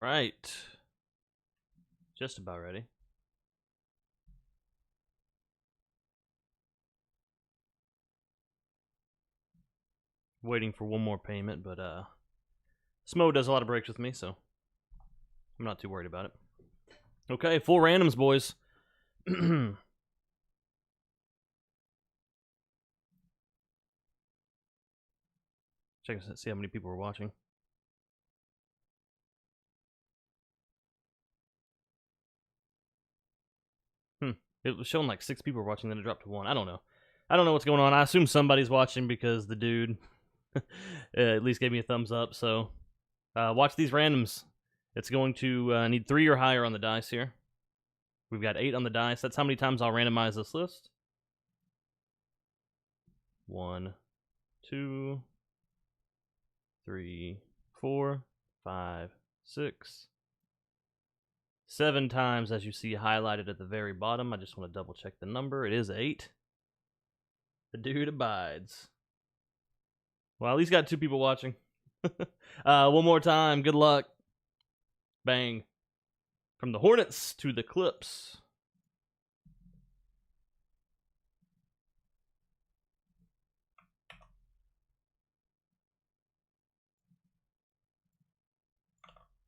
right. Just about ready. Waiting for one more payment, but Smo does a lot of breaks with me, so I'm not too worried about it. Okay, full randoms, boys. Check and see how many people are watching. It was showing like 6 people were watching, then it dropped to 1. I don't know. I don't know what's going on. I assume somebody's watching because the dude at least gave me a thumbs up. So watch these randoms. It's going to need 3 or higher on the dice here. We've got 8 on the dice. That's how many times I'll randomize this list. 1, 2, 3, 4, 5, 6, 7 times, as you see highlighted at the very bottom. I just want to double check the number. It is 8. The dude abides. Well, at least got 2 people watching. One more time. Good luck. Bang. From the Hornets to the Clips.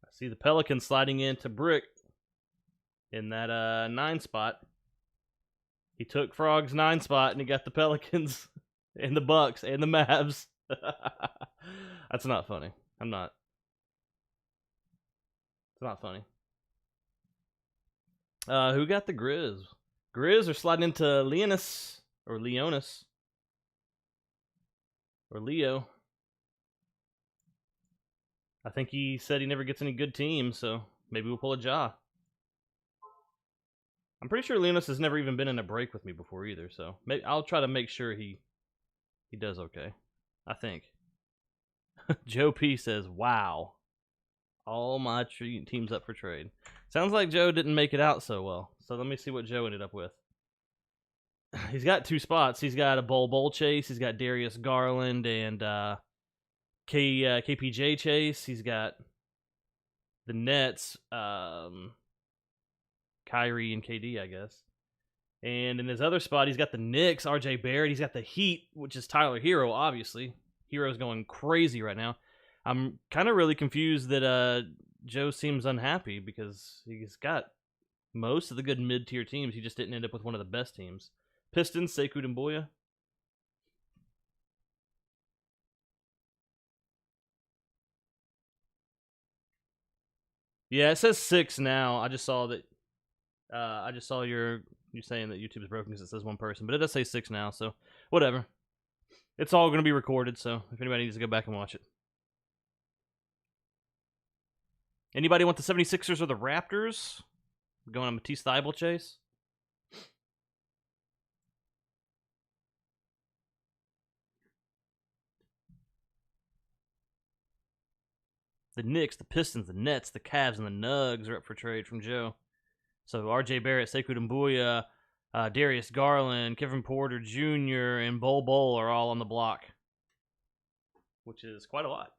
I see the Pelicans sliding into Brick in that 9 spot. He took Frog's 9 spot and he got the Pelicans and the Bucks and the Mavs. That's not funny. It's not funny. Who got the Grizz? Grizz are sliding into Leonis or Leonis or Leo. I think he said he never gets any good teams, so maybe we'll pull a jaw. I'm pretty sure Leonis has never even been in a break with me before either, so maybe I'll try to make sure he does okay. I think. Joe P says, "Wow, all my teams up for trade." Sounds like Joe didn't make it out so well. So let me see what Joe ended up with. He's got 2 spots. He's got a Bowl Chase. He's got Darius Garland and KPJ Chase. He's got the Nets, Kyrie and KD, I guess. And in his other spot, he's got the Knicks, RJ Barrett. He's got the Heat, which is Tyler Hero, obviously. Hero's going crazy right now. I'm kind of really confused that Joe seems unhappy because he's got most of the good mid-tier teams. He just didn't end up with one of the best teams. Pistons, Sekou Doumbouya. Yeah, it says 6 now. I just saw that. I just saw you saying that YouTube is broken because it says 1 person, but it does say 6 now. So whatever. It's all going to be recorded. So if anybody needs to go back and watch it. Anybody want the 76ers or the Raptors? Going on Matisse Thybulle chase? The Knicks, the Pistons, the Nets, the Cavs, and the Nugs are up for trade from Joe. So RJ Barrett, Sekou Doumbouya, Darius Garland, Kevin Porter Jr., and Bol are all on the block, which is quite a lot.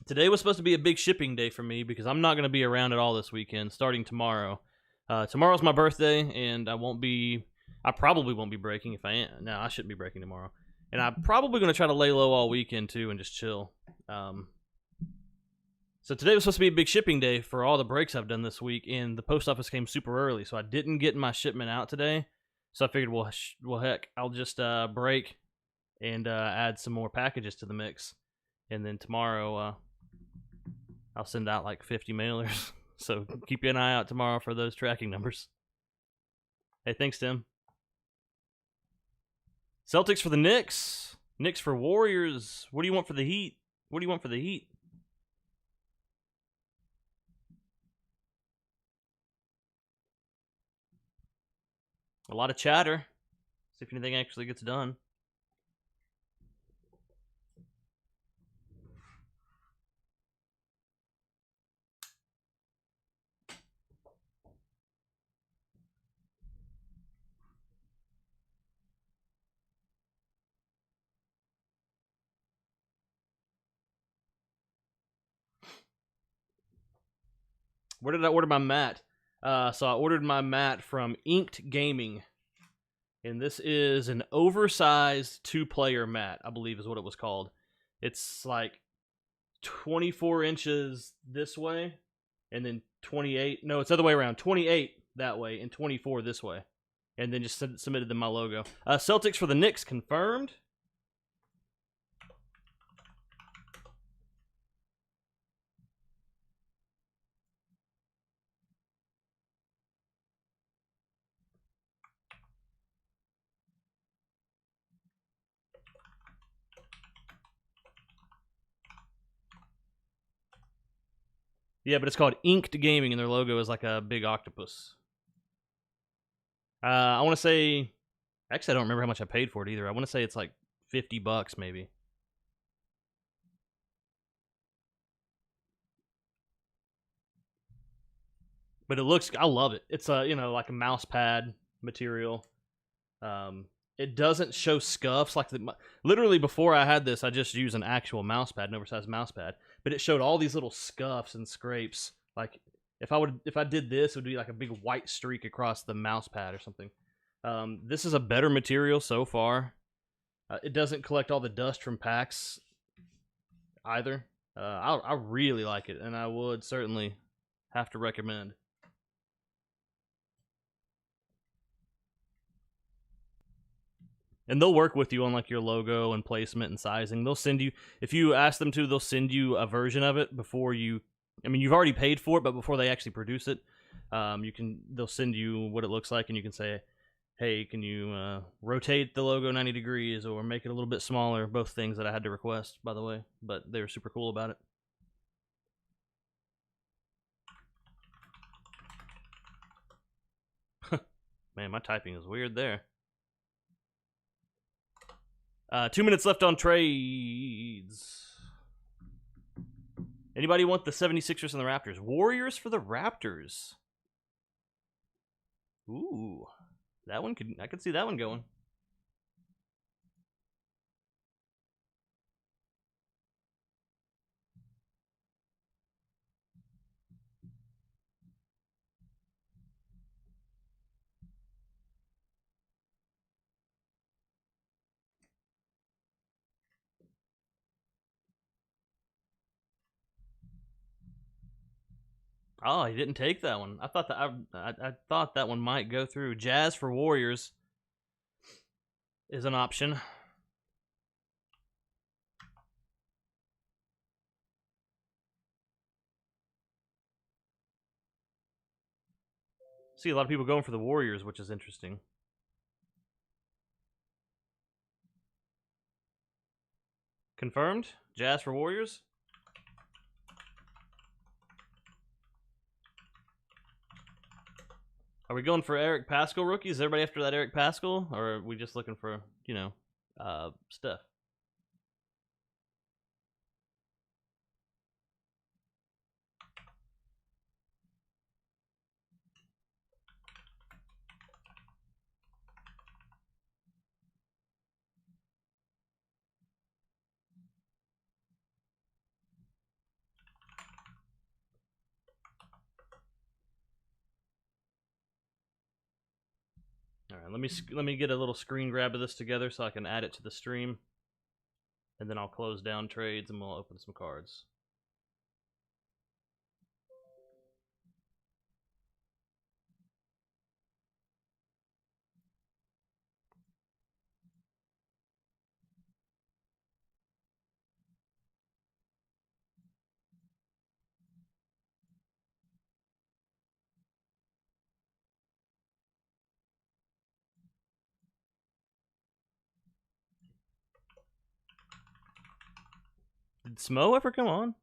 Today was supposed to be a big shipping day for me because I'm not going to be around at all this weekend, starting tomorrow. Tomorrow's my birthday, and I probably won't be breaking if I am. No, I shouldn't be breaking tomorrow. And I'm probably going to try to lay low all weekend, too, and just chill. So today was supposed to be a big shipping day for all the breaks I've done this week, and the post office came super early, so I didn't get my shipment out today. So I figured, well, heck, I'll just break and add some more packages to the mix. And then tomorrow, I'll send out like 50 mailers. So keep an eye out tomorrow for those tracking numbers. Hey, thanks, Tim. Celtics for the Knicks. Knicks for Warriors. What do you want for the Heat? What do you want for the Heat? A lot of chatter. See if anything actually gets done. Where did I order my mat? So I ordered my mat from Inked Gaming. And this is an oversized 2-player mat, I believe is what it was called. It's like 24 inches this way, and then 28. No, it's the other way around. 28 that way, and 24 this way. And then just submitted them my logo. Celtics for the Knicks confirmed. Yeah, but it's called Inked Gaming, and their logo is like a big octopus. I want to say... Actually, I don't remember how much I paid for it either. I want to say it's like $50 maybe. But it looks... I love it. It's a, like a mouse pad material. It doesn't show scuffs like literally before I had this, I just used an actual mouse pad, an oversized mouse pad, but it showed all these little scuffs and scrapes. Like if I did this, it would be like a big white streak across the mouse pad or something. This is a better material so far. It doesn't collect all the dust from packs either. I really like it, and I would certainly have to recommend. And they'll work with you on like your logo and placement and sizing. They'll send you, if you ask them to, they'll send you a version of it before you. I mean, you've already paid for it, but before they actually produce it, they'll send you what it looks like, and you can say, "Hey, can you rotate the logo 90 degrees or make it a little bit smaller?" Both things that I had to request, by the way, but they were super cool about it. Man, my typing is weird there. 2 minutes left on trades. Anybody want the 76ers and the Raptors? Warriors for the Raptors. Ooh. I could see that one going. Oh, he didn't take that one. I thought I thought that one might go through. Jazz for Warriors is an option. See a lot of people going for the Warriors, which is interesting. Confirmed? Jazz for Warriors? Are we going for Eric Paschall rookies? Is everybody after that Eric Paschall? Or are we just looking for, stuff? All right, let me get a little screen grab of this together so I can add it to the stream, and then I'll close down trades and we'll open some cards. Did Smo ever come on?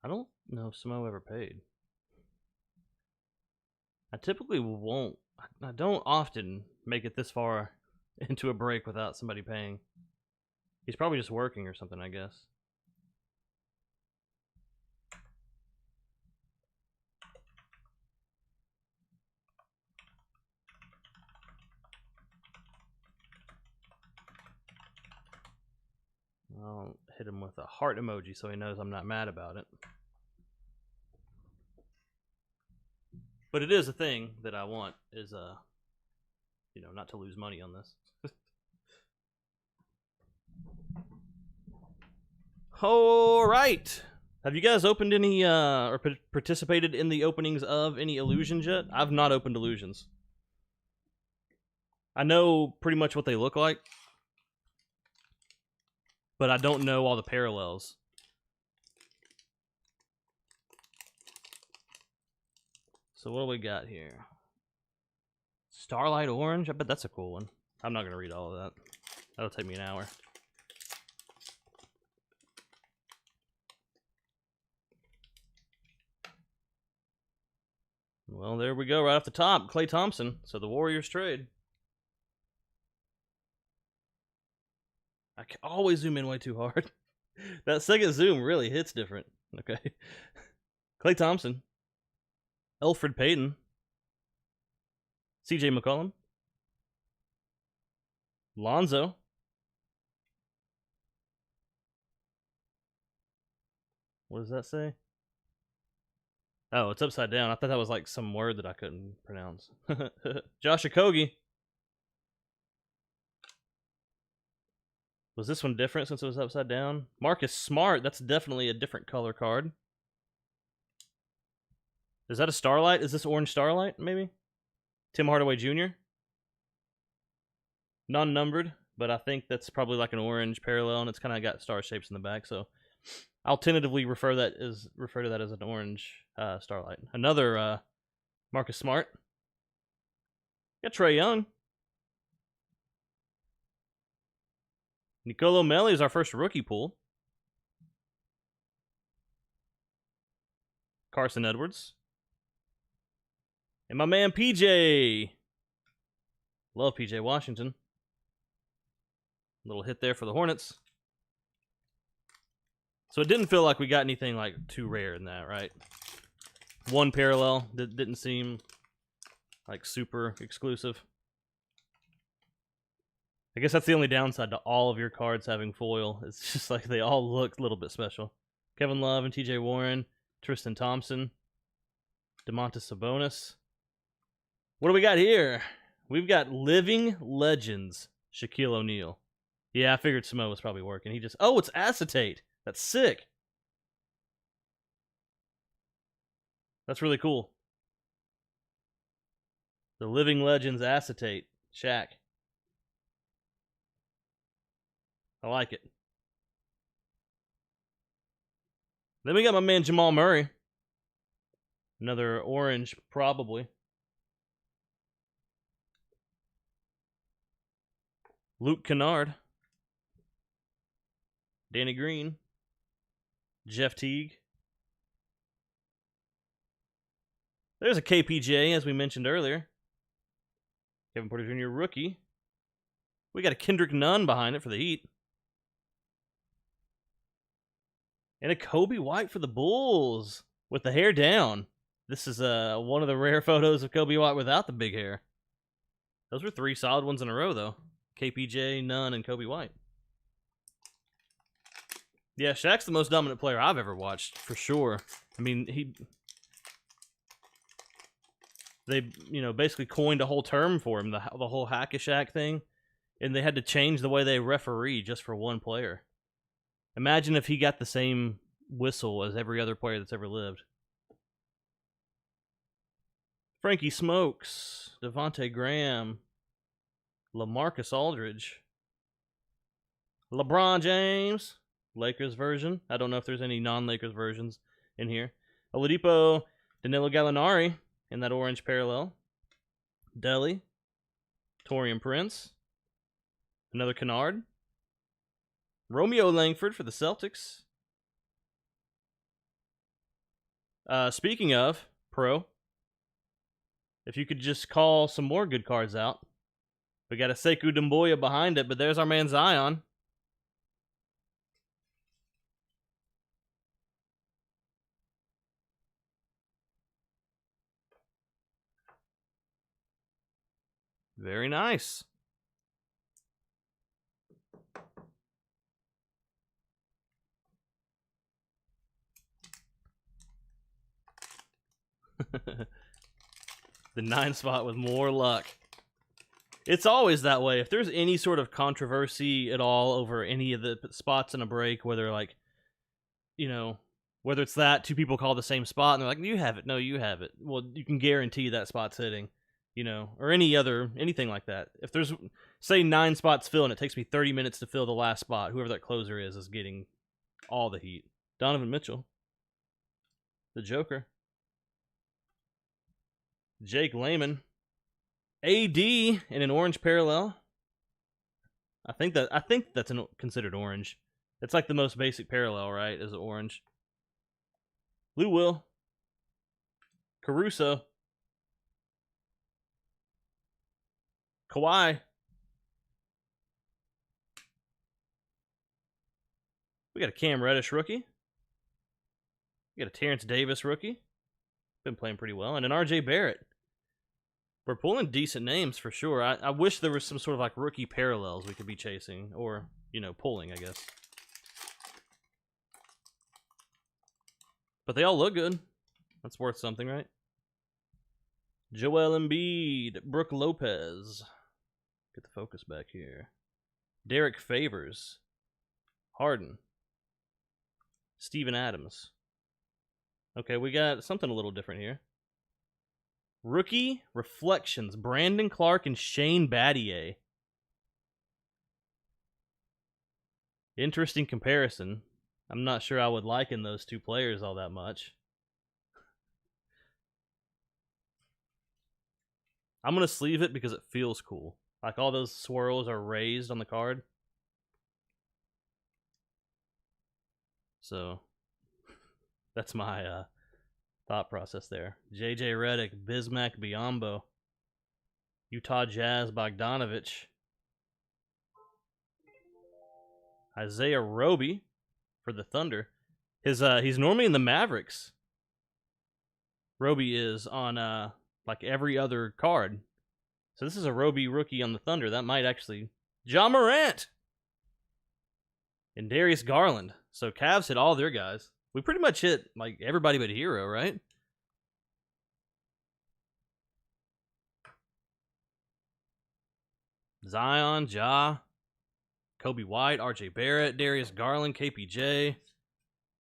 I don't know if Smo ever paid. I typically won't. I don't often make it this far into a break without somebody paying. He's probably just working or something, I guess. I'll hit him with a heart emoji so he knows I'm not mad about it. But it is a thing that I want, is not to lose money on this. All right. Have you guys opened any or participated in the openings of any illusions yet? I've not opened illusions. I know pretty much what they look like, but I don't know all the parallels. So what do we got here? Starlight Orange? I bet that's a cool one. I'm not going to read all of that. That'll take me an hour. Well, there we go, right off the top. Klay Thompson. So the Warriors trade. I can always zoom in way too hard. That second zoom really hits different. Okay. Klay Thompson. Elfrid Payton. CJ McCollum. Lonzo. What does that say? Oh, it's upside down. I thought that was like some word that I couldn't pronounce. Josh Okogie. Was this one different since it was upside down? Marcus Smart. That's definitely a different color card. Is that a Starlight? Is this orange Starlight, maybe? Tim Hardaway Jr.? Non-numbered, but I think that's probably like an orange parallel, and it's kind of got star shapes in the back, so I'll tentatively refer to that as an orange Starlight. Another Marcus Smart. Got Trae Young. Nicolo Melli is our first rookie pool. Carson Edwards. And my man PJ. Love PJ Washington. Little hit there for the Hornets. So it didn't feel like we got anything like too rare in that, right? One parallel that didn't seem like super exclusive. I guess that's the only downside to all of your cards having foil. It's just like they all look a little bit special. Kevin Love and TJ Warren, Tristan Thompson, Domantas Sabonis. What do we got here? We've got Living Legends, Shaquille O'Neal. Yeah, I figured Samo was probably working. He just... Oh, it's acetate. That's sick. That's really cool. The Living Legends acetate. Shaq. I like it. Then we got my man Jamal Murray. Another orange, probably. Luke Kennard. Danny Green. Jeff Teague. There's a KPJ, as we mentioned earlier. Kevin Porter Jr. rookie. We got a Kendrick Nunn behind it for the Heat. And a Kobe White for the Bulls with the hair down. This is one of the rare photos of Kobe White without the big hair. Those were 3 solid ones in a row, though. KPJ, Nunn, and Kobe White. Yeah, Shaq's the most dominant player I've ever watched, for sure. I mean, they basically coined a whole term for him, the whole hack-a-Shaq thing, and they had to change the way they referee just for one player. Imagine if he got the same whistle as every other player that's ever lived. Frankie Smokes, Devontae Graham, LaMarcus Aldridge, LeBron James, Lakers version. I don't know if there's any non-Lakers versions in here. Oladipo, Danilo Gallinari in that orange parallel. Deli, Taurean Prince, another Kennard. Romeo Langford for the Celtics. Speaking of Pro, if you could just call some more good cards out. We got a Sekou Doumbouya behind it, but there's our man Zion. Very nice. The 9 spot with more luck. It's always that way. If there's any sort of controversy at all over any of the spots in a break, whether like, you know, whether it's that two people call the same spot and they're like, you have it, no, you have it. Well, you can guarantee that spot's hitting, you know, or anything like that. If there's, say, 9 spots fill and it takes me 30 minutes to fill the last spot, whoever that closer is getting all the heat. Donovan Mitchell. The Joker. Jake Layman. AD in an orange parallel. I think that's considered orange. It's like the most basic parallel, right? Is orange. Lou Will. Caruso. Kawhi. We got a Cam Reddish rookie. We got a Terrence Davis rookie. Been playing pretty well. And an RJ Barrett. We're pulling decent names for sure. I wish there was some sort of like rookie parallels we could be chasing. Or, you know, pulling, I guess. But they all look good. That's worth something, right? Joel Embiid. Brooke Lopez. Get the focus back here. Derek Favors. Harden. Steven Adams. Okay, we got something a little different here. Rookie Reflections. Brandon Clark and Shane Battier. Interesting comparison. I'm not sure I would liken those two players all that much. I'm going to sleeve it because it feels cool. Like all those swirls are raised on the card. So, that's my thought process there. JJ Redick, Bismack Biyombo, Utah Jazz Bogdanovich, Isaiah Roby for the Thunder. He's normally in the Mavericks. Roby is on like every other card. So this is a Roby rookie on the Thunder. That might actually... Ja Morant! And Darius Garland. So Cavs hit all their guys. We pretty much hit like everybody but Hero, right? Zion, Ja, Kobe White, RJ Barrett, Darius Garland, KPJ.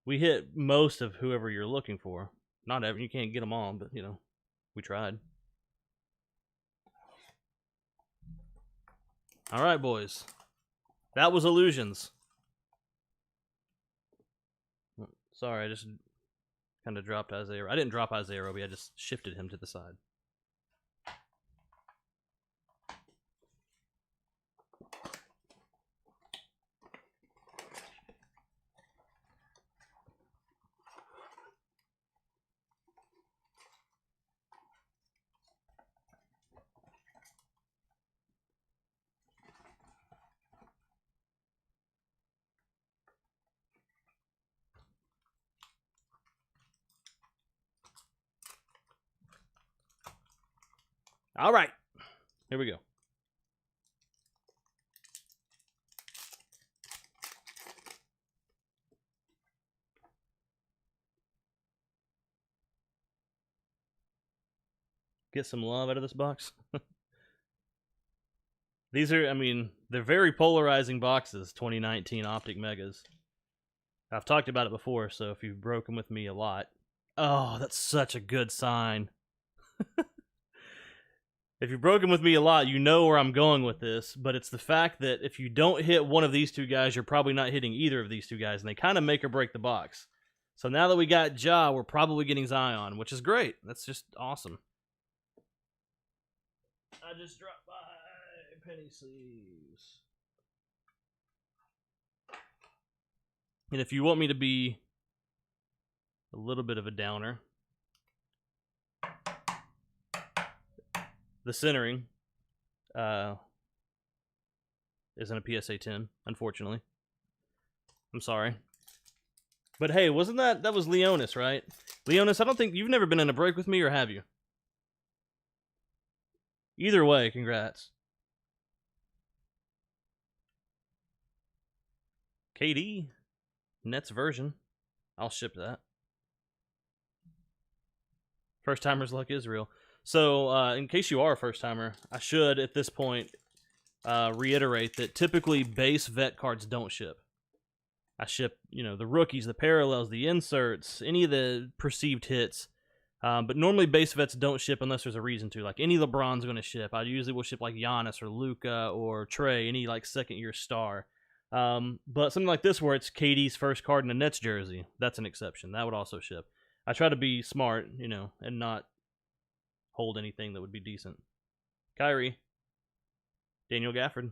We hit most of whoever you're looking for. Not every, you can't get them all, but you know, we tried. All right, boys. That was Illusions. Sorry, I just kind of dropped Isaiah. I didn't drop Isaiah Roby. I just shifted him to the side. All right, here we go. Get some love out of this box. These are, I mean, they're very polarizing boxes, 2019 Optic Megas. I've talked about it before, so if you've broken with me a lot. Oh, that's such a good sign. If you've broken with me a lot, you know where I'm going with this, but it's the fact that if you don't hit one of these two guys, you're probably not hitting either of these two guys, and they kind of make or break the box. So now that we got Ja, we're probably getting Zion, which is great. That's just awesome. I just dropped by penny sleeves. And if you want me to be a little bit of a downer, the centering isn't a PSA 10, unfortunately. I'm sorry. But hey, wasn't that was Leonis, right? Leonis, I don't think you've never been in a break with me, or have you? Either way, congrats. KD, Nets version. I'll ship that. First timer's luck is real. So, in case you are a first timer, I should at this point reiterate that typically base vet cards don't ship. I ship, the rookies, the parallels, the inserts, any of the perceived hits. But normally base vets don't ship unless there's a reason to. Like any LeBron's going to ship. I usually will ship like Giannis or Luka or Trey, any like second-year star. But something like this where it's KD's first card in a Nets jersey, that's an exception. That would also ship. I try to be smart, and not hold anything that would be decent. Kyrie. Daniel Gafford.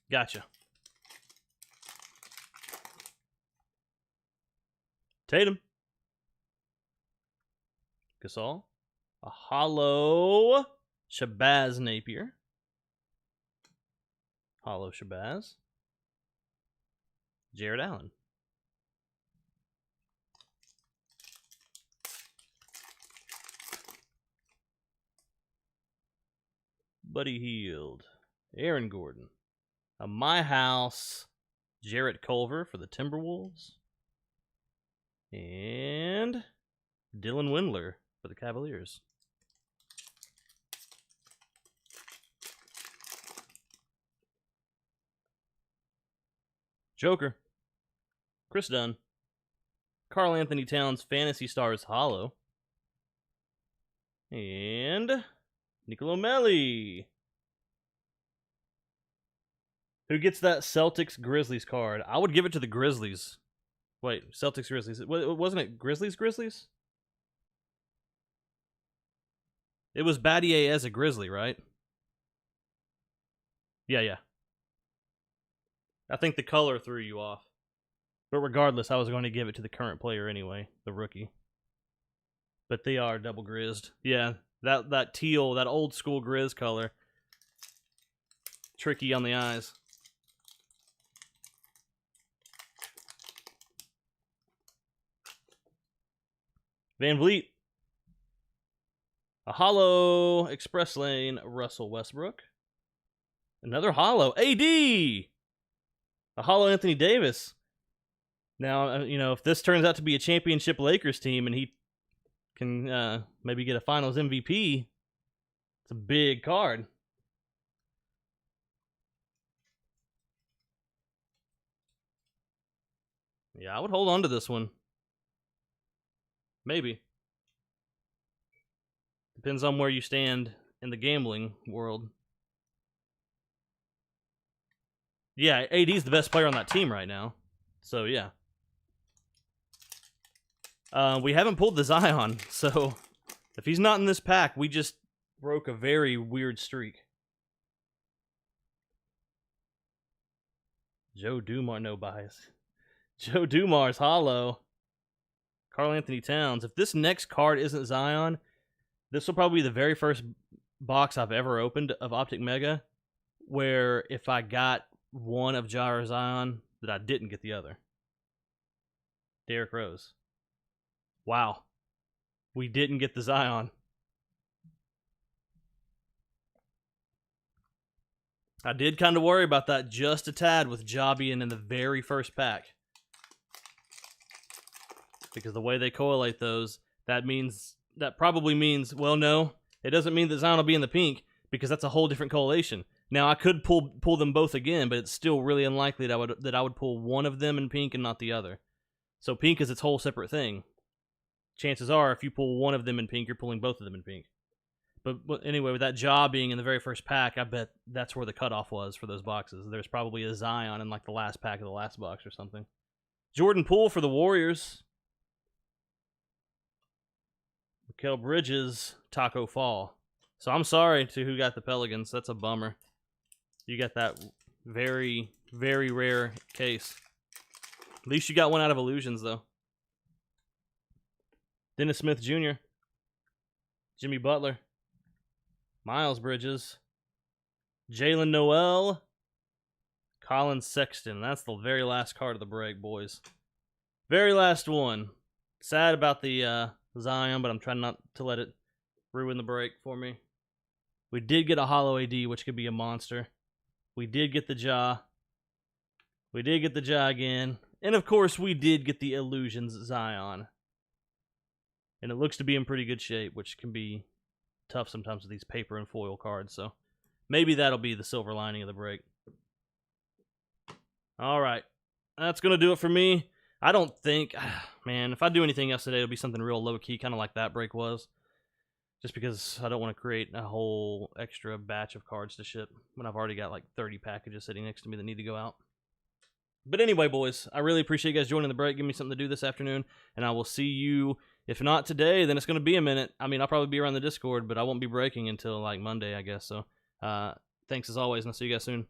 Gotcha. Tatum. Gasol. A hollow Shabazz Napier. Hollow Shabazz. Jared Allen. Buddy Hield. Aaron Gordon. A My House Jarrett Culver for the Timberwolves. And Dylan Windler for the Cavaliers. Joker. Chris Dunn. Karl Anthony Towns Fantasy Stars Hollow. And Nicolo Melli. Who gets that Celtics Grizzlies card? I would give it to the Grizzlies. Wait, Celtics Grizzlies. Wasn't it Grizzlies? It was Battier as a Grizzly, right? Yeah. I think the color threw you off. But regardless, I was going to give it to the current player anyway, the rookie. But they are double grizzed. Yeah, that teal, that old school grizz color. Tricky on the eyes. Van Vliet. A hollow Express Lane Russell Westbrook. Another hollow AD. A hollow Anthony Davis. Now, if this turns out to be a championship Lakers team and he can maybe get a finals MVP, it's a big card. Yeah, I would hold on to this one. Maybe. Depends on where you stand in the gambling world. Yeah, AD's the best player on that team right now. So, yeah. We haven't pulled the Zion, so if he's not in this pack, we just broke a very weird streak. Joe Dumars, no bias. Joe Dumars, hollow. Karl Anthony Towns. If this next card isn't Zion, this will probably be the very first box I've ever opened of Optic Mega where if I got one of Ja or Zion, that I didn't get the other. Derrick Rose. Wow. We didn't get the Zion. I did kind of worry about that just a tad with Ja being in the very first pack. Because the way they correlate those, that probably means, well, no, it doesn't mean that Zion will be in the pink because that's a whole different correlation. Now, I could pull them both again, but it's still really unlikely that I would pull one of them in pink and not the other. So pink is its whole separate thing. Chances are, if you pull one of them in pink, you're pulling both of them in pink. But anyway, with that Ja being in the very first pack, I bet that's where the cutoff was for those boxes. There's probably a Zion in like the last pack of the last box or something. Jordan Poole for the Warriors. Mikal Bridges, Taco Fall. So I'm sorry to who got the Pelicans. That's a bummer. You got that very, very rare case. At least you got one out of Illusions, though. Dennis Smith Jr. Jimmy Butler. Miles Bridges. Jalen Noel. Colin Sexton. That's the very last card of the break, boys. Very last one. Sad about the Zion, but I'm trying not to let it ruin the break for me. We did get a hollow AD, which could be a monster. We did get the Ja. We did get the Ja again. And of course, we did get the Illusions Zion. And it looks to be in pretty good shape, which can be tough sometimes with these paper and foil cards. So maybe that'll be the silver lining of the break. All right. That's going to do it for me. I don't think, man, if I do anything else today, it'll be something real low-key, kind of like that break was. Just because I don't want to create a whole extra batch of cards to ship when I've already got like 30 packages sitting next to me that need to go out. But anyway, boys, I really appreciate you guys joining the break. Give me something to do this afternoon, and I will see you, if not today, then it's going to be a minute. I mean, I'll probably be around the Discord, but I won't be breaking until like Monday, I guess. So thanks as always, and I'll see you guys soon.